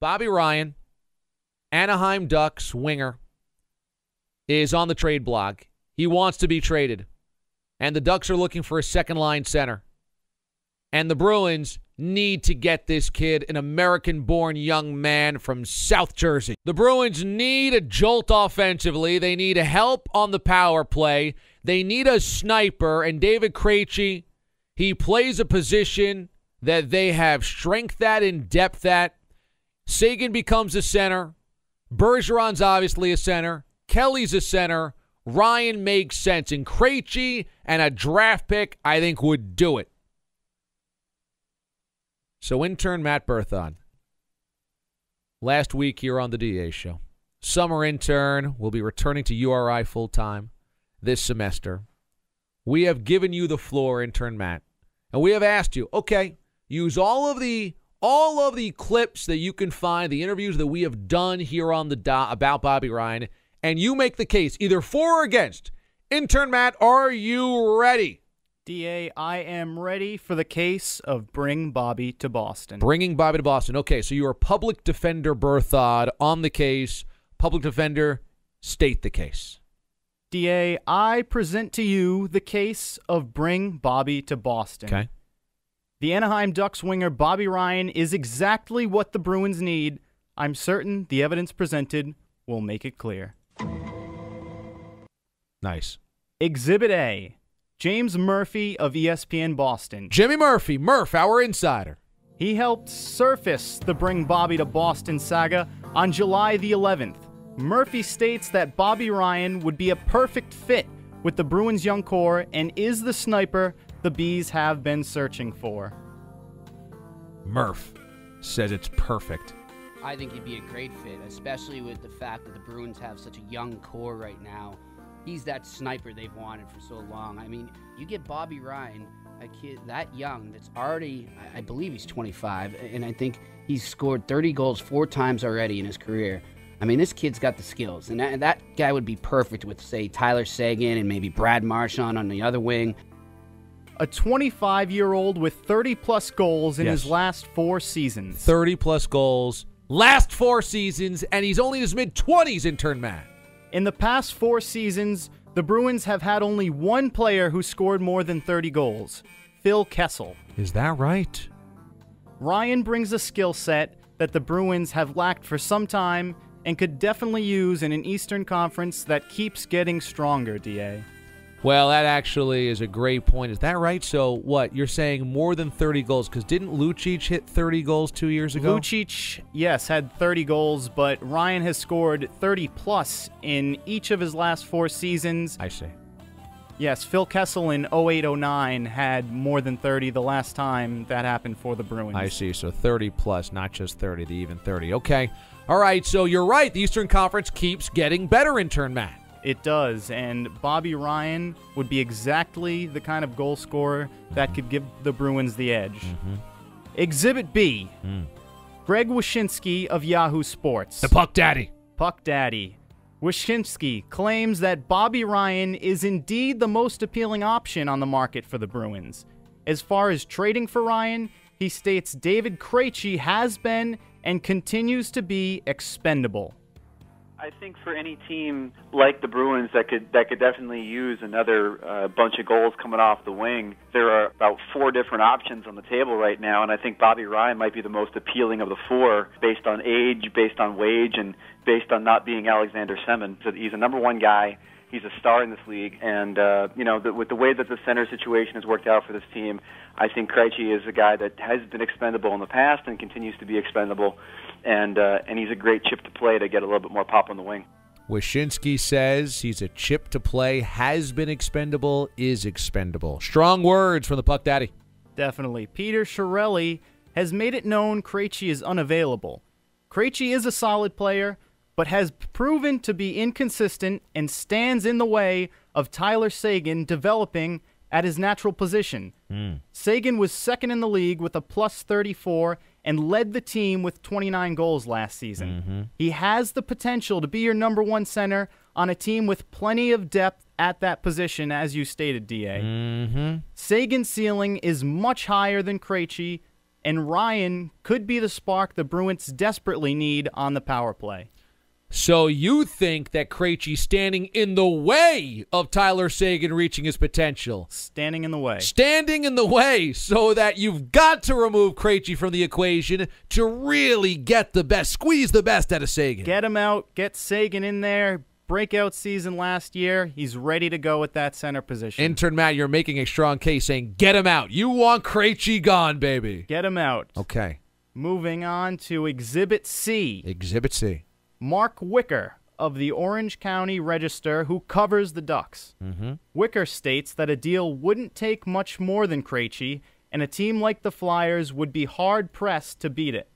Bobby Ryan, Anaheim Ducks winger, is on the trade block. He wants to be traded. And the Ducks are looking for a second-line center. And the Bruins need to get this kid, an American-born young man from South Jersey. The Bruins need a jolt offensively. They need help on the power play. They need a sniper. And David Krejci, he plays a position that they have strength at and depth at. Seguin becomes a center. Bergeron's obviously a center. Kelly's a center. Ryan makes sense. And Krejci and a draft pick, I think, would do it. So intern Matt Berthon, last week here on the DA show. Summer intern will be returning to URI full-time this semester. We have given you the floor, intern Matt, and we have asked you, okay, use all of the clips that you can find, the interviews that we have done here on the about Bobby Ryan, and you make the case either for or against. Intern Matt, are you ready? DA, I am ready for the case of bring Bobby to Boston. Bringing Bobby to Boston. Okay, so you are public defender Berthod on the case. Public defender, state the case. DA, I present to you the case of bring Bobby to Boston. Okay. The Anaheim Ducks winger Bobby Ryan is exactly what the Bruins need. I'm certain the evidence presented will make it clear. Nice. Exhibit A. James Murphy of ESPN Boston. Jimmy Murphy, Murph, our insider. He helped surface the Bring Bobby to Boston saga on July the 11th. Murphy states that Bobby Ryan would be a perfect fit with the Bruins' young core and is the sniper the Bees have been searching for. Murph says it's perfect. I think he'd be a great fit, especially with the fact that the Bruins have such a young core right now. He's that sniper they've wanted for so long. I mean, you get Bobby Ryan, a kid that young, that's already, I believe he's 25, and I think he's scored 30 goals 4 times already in his career. I mean, this kid's got the skills, and that guy would be perfect with, say, Tyler Seguin and maybe Brad Marchand on the other wing. A 25-year-old with 30-plus goals in his last 4 seasons. 30-plus goals, last 4 seasons, and he's only in his mid-20s, intern Matt. In the past 4 seasons, the Bruins have had only one player who scored more than 30 goals, Phil Kessel. Is that right? Ryan brings a skill set that the Bruins have lacked for some time and could definitely use in an Eastern Conference that keeps getting stronger, DA. Well, that actually is a great point. Is that right? So, what, you're saying more than 30 goals? Because didn't Lucic hit 30 goals 2 years ago? Lucic, yes, had 30 goals, but Ryan has scored 30-plus in each of his last 4 seasons. I see. Yes, Phil Kessel in 08-09 had more than 30 the last time that happened for the Bruins. I see. So 30-plus, not just 30, the even 30. Okay. All right, so you're right. The Eastern Conference keeps getting better, intern Matt. It does, and Bobby Ryan would be exactly the kind of goal scorer that could give the Bruins the edge. Exhibit B, Greg Wyshynski of Yahoo Sports. The Puck Daddy. Puck Daddy. Wyshynski claims that Bobby Ryan is indeed the most appealing option on the market for the Bruins. As far as trading for Ryan, he states David Krejci has been and continues to be expendable. I think for any team like the Bruins that could definitely use another bunch of goals coming off the wing, there are about 4 different options on the table right now, and I think Bobby Ryan might be the most appealing of the 4 based on age, based on wage, and based on not being Alexander Semin. So he's a number 1 guy. He's a star in this league, and with the way that the center situation has worked out for this team, I think Krejci is a guy that has been expendable in the past and continues to be expendable, and he's a great chip to play to get a little bit more pop on the wing. Wyshynski says he's a chip to play, has been expendable, is expendable. Strong words from the Puck Daddy. Definitely. Peter Chiarelli has made it known Krejci is unavailable. Krejci is a solid player, but has proven to be inconsistent and stands in the way of Tyler Seguin developing at his natural position. Seguin was second in the league with a plus 34 and led the team with 29 goals last season. He has the potential to be your number 1 center on a team with plenty of depth at that position, as you stated, DA. Seguin's ceiling is much higher than Krejci, and Ryan could be the spark the Bruins desperately need on the power play. So you think that Krejci's standing in the way of Tyler Seguin reaching his potential? Standing in the way. Standing in the way, so that you've got to remove Krejci from the equation to really get the best, squeeze the best out of Seguin. Get him out, get Seguin in there. Breakout season last year. He's ready to go at that center position. Intern Matt, you're making a strong case saying, get him out. You want Krejci gone, baby. Get him out. Okay. Moving on to Exhibit C. Exhibit C. Mark Wicker of the Orange County Register, who covers the Ducks. Wicker states that a deal wouldn't take much more than Krejci, and a team like the Flyers would be hard-pressed to beat it.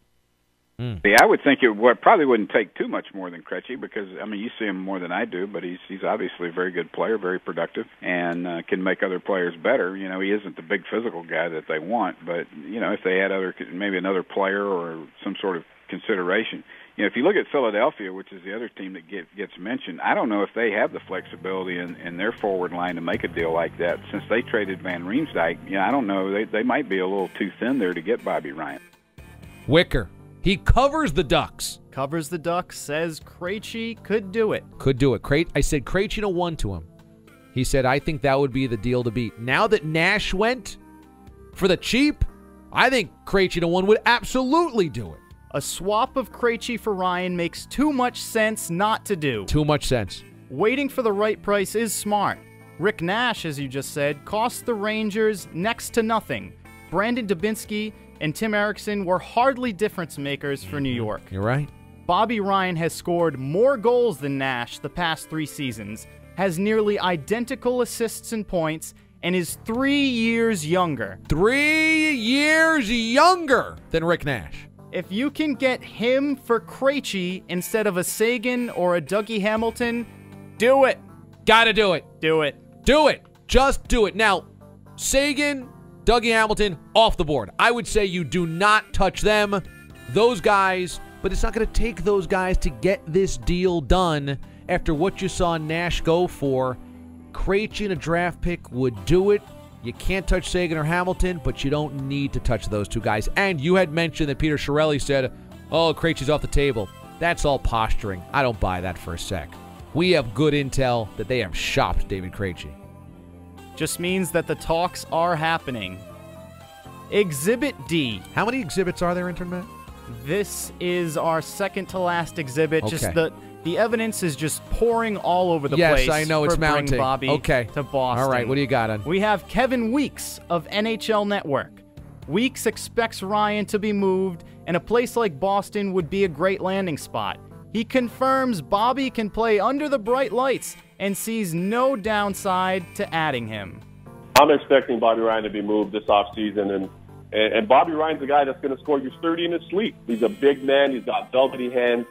Yeah, I would think probably wouldn't take too much more than Krejci because, I mean, you see him more than I do, but he's obviously a very good player, very productive, and can make other players better. You know, he isn't the big physical guy that they want, but, you know, if they had maybe another player or some sort of consideration. You know, if you look at Philadelphia, which is the other team that gets mentioned, I don't know if they have the flexibility in their forward line to make a deal like that. Since they traded Van Riemsdyk, I don't know. They might be a little too thin there to get Bobby Ryan. Wicker. He covers the Ducks. Covers the Ducks, says Krejci could do it. Could do it. I said Krejci to 1 to him. He said, I think that would be the deal to beat. Now that Nash went for the cheap, I think Krejci to 1 would absolutely do it. A swap of Krejci for Ryan makes too much sense not to do. Too much sense. Waiting for the right price is smart. Rick Nash, as you just said, cost the Rangers next to nothing. Brandon Dubinsky and Tim Erickson were hardly difference makers for New York. You're right. Bobby Ryan has scored more goals than Nash the past 3 seasons, has nearly identical assists and points, and is 3 years younger. 3 years younger than Rick Nash. If you can get him for Krejci instead of a Seguin or a Dougie Hamilton, do it. Gotta do it. Do it. Do it. Just do it. Now, Seguin, Dougie Hamilton, off the board. I would say you do not touch them, those guys, but it's not going to take those guys to get this deal done after what you saw Nash go for. Krejci in a draft pick would do it. You can't touch Seguin or Hamilton, but you don't need to touch those 2 guys. And you had mentioned that Peter Chiarelli said, oh, Krejci's off the table. That's all posturing. I don't buy that for a sec. We have good intel that they have shopped David Krejci. Just means that the talks are happening. Exhibit D. How many exhibits are there, Intern Matt? This is our second to last exhibit. Okay. Just the evidence is just pouring all over the yes, place. I know it's for Bring mounting. Bobby Okay. to Boston. All right, what do you got on? We have Kevin Weeks of NHL Network. Weeks expects Ryan to be moved, and a place like Boston would be a great landing spot. He confirms Bobby can play under the bright lights and sees no downside to adding him. I'm expecting Bobby Ryan to be moved this offseason, and Bobby Ryan's a guy that's going to score you 30 in his sleep. He's a big man. He's got velvety hands.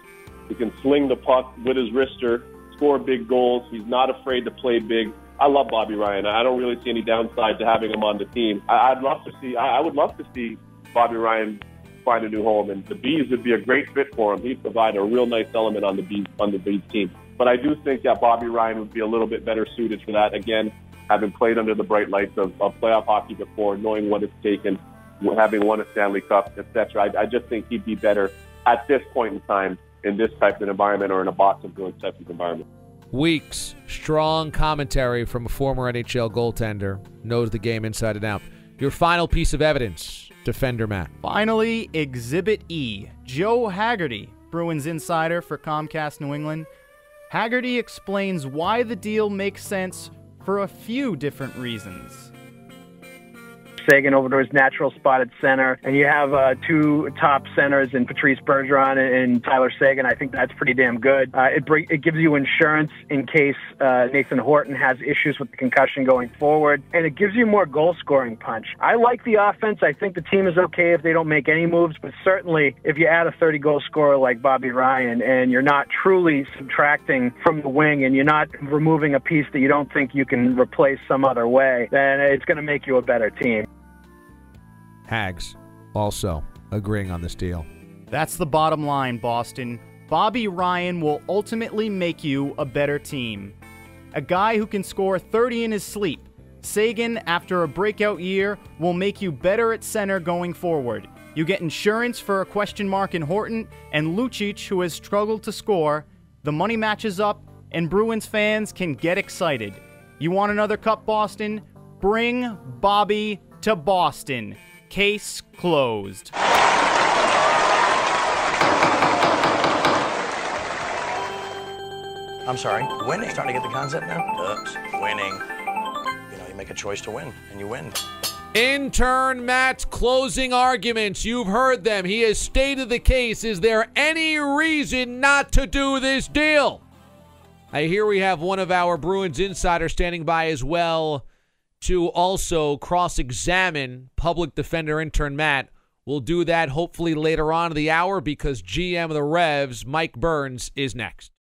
He can sling the puck with his wrister, score big goals. He's not afraid to play big. I love Bobby Ryan. I don't really see any downside to having him on the team. I would love to see Bobby Ryan find a new home, and the Bees would be a great fit for him. He'd provide a real nice element on the Bees team. But I do think that Bobby Ryan would be a little bit better suited for that. Again, having played under the bright lights of playoff hockey before, knowing what it's taken, having won a Stanley Cup, etc. I just think he'd be better at this point in time in this type of environment or in a Boston Bruins type of environment. Weeks, strong commentary from a former NHL goaltender, knows the game inside and out. Your final piece of evidence, Defender Matt. Finally, Exhibit E. Joe Haggerty, Bruins insider for Comcast New England. Haggerty explains why the deal makes sense for a few different reasons. Seguin over to his natural spot at center, and you have 2 top centers in Patrice Bergeron and Tyler Seguin. I think that's pretty damn good. It gives you insurance in case Nathan Horton has issues with the concussion going forward, and it gives you more goal-scoring punch. I like the offense. I think the team is okay if they don't make any moves, but certainly if you add a 30-goal scorer like Bobby Ryan and you're not truly subtracting from the wing and you're not removing a piece that you don't think you can replace some other way, then it's going to make you a better team. Hags also agreeing on this deal. That's the bottom line, Boston. Bobby Ryan will ultimately make you a better team. A guy who can score 30 in his sleep. Seguin, after a breakout year, will make you better at center going forward. You get insurance for a question mark in Horton and Lucic, who has struggled to score. The money matches up, and Bruins fans can get excited. You want another cup, Boston? Bring Bobby to Boston. Case closed. I'm sorry, winning. Starting to get the concept now? Oops, winning. You know, you make a choice to win, and you win. Intern Matt's closing arguments. You've heard them. He has stated the case. Is there any reason not to do this deal? I hear we have one of our Bruins insiders standing by as well to also cross-examine public defender intern Matt. We'll do that hopefully later on in the hour because GM of the Revs, Mike Burns, is next.